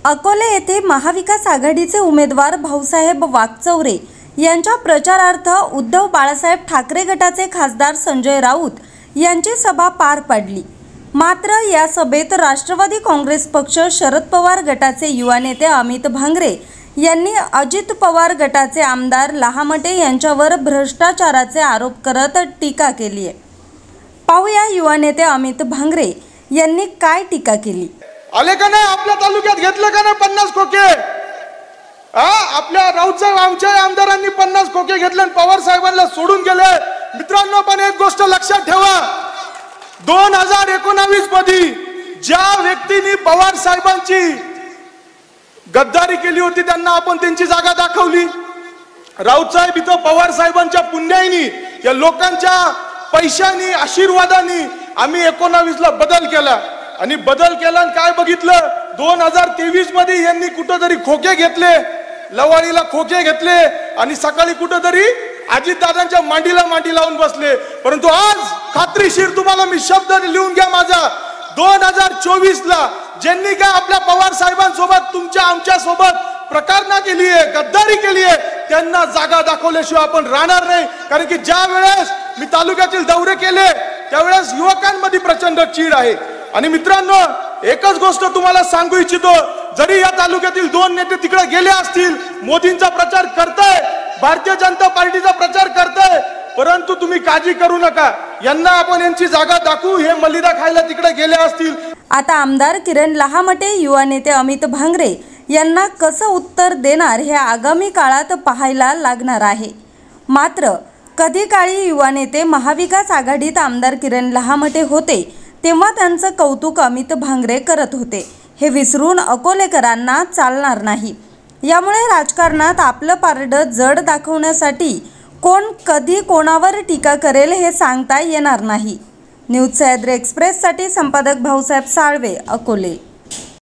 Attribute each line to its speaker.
Speaker 1: अकोले येथे महाविकास आघाडीचे उमेदवार भाऊसाहेब वाकचौरे यांच्या प्रचारार्थ उद्धव बाळासाहेब ठाकरे गटाचे खासदार संजय राऊत यांची सभा पार पडली। मात्र या सभेत राष्ट्रवादी काँग्रेस पक्ष, शरद पवार गटाचे युवा नेते अमित भांगरे यांनी अजित पवार गटाचे आमदार लहामटे यांच्यावर भ्रष्टाचाराचे आरोप करत टीका केली आहे। पाहूया युवा नेते अमित भांगरे यांनी काय टीका केली।
Speaker 2: आले का नाही आपल्या तालुक्यात घेतलं का नाही 50 खोके? आपल्या राऊतच्या आमच्या आमदारांनी 50 खोके घेतले आणि पवार साहेबांना सोडून गेले। मित्रांनो, पण एक गोष्ट लक्षात ठेवा, 2019 मध्ये ज्या व्यक्तींनी पवार साहेबांची गद्दारी केली होती त्यांना आपण त्यांची जागा दाखवली। राऊत साहेब इथं पवार साहेबांच्या पुण्याईनी, या लोकांच्या पैशानी, आशीर्वादानी आम्ही 19 ला बदल केला आणि बदल केला आणि काय बघितलं, 2023 मध्ये यांनी कुठेतरी खोके घेतले, लवाळीला खोके घेतले आणि सकाळी कुठेतरी अजितदादांच्या मांडीला मांडी लावून बसले। परंतु आज खात्रीशीर तुम्हाला मी शब्द लिहून घ्या माझा, 2024 ला ज्यांनी काय आपल्या पवार साहेबांसोबत, तुमच्या आमच्या सोबत प्रकारना केली आहे, गद्दारी केली आहे, त्यांना जागा दाखवल्याशिवाय आपण राहणार नाही। कारण की ज्या वेळेस मी तालुक्यातील दौरे केले त्यावेळेस युवकांमध्ये प्रचंड चीड आहे। आणि मित्रांनो, एकच गोष्ट तुम्हाला सांगू इच्छितो, जरी या तालुक्यातील 2 नेते तिकडे गेले असतील, मोदींचा प्रचार करताय, भारतीय जनता पार्टीचा प्रचार करताय, परंतु तुम्ही काळजी करू नका, यांना आपण यांची जागा दाखवू। हे मलिदा खायला तिकडे गेले असतील।
Speaker 1: आता आमदार किरण लहामटे युवा नेते अमित भांगरे यांना कसं उत्तर देणार हे आगामी काळात पाहायला लागणार आहे। मात्र कधी काळी युवा नेते महाविकास आघाडीत आमदार किरण लहामटे होते तेव्हा त्यांचं कौतुक अमित भांगरे करत होते, हे विसरून अकोलेकरांना चालणार नाही। यामुळे राजकारणात आपलं पारडं जड दाखवण्यासाठी कोण कधी कोणावर टीका करेल हे सांगता येणार नाही। न्यूज सह्याद्री एक्सप्रेससाठी संपादक भाऊसाहेब साळवे, अकोले।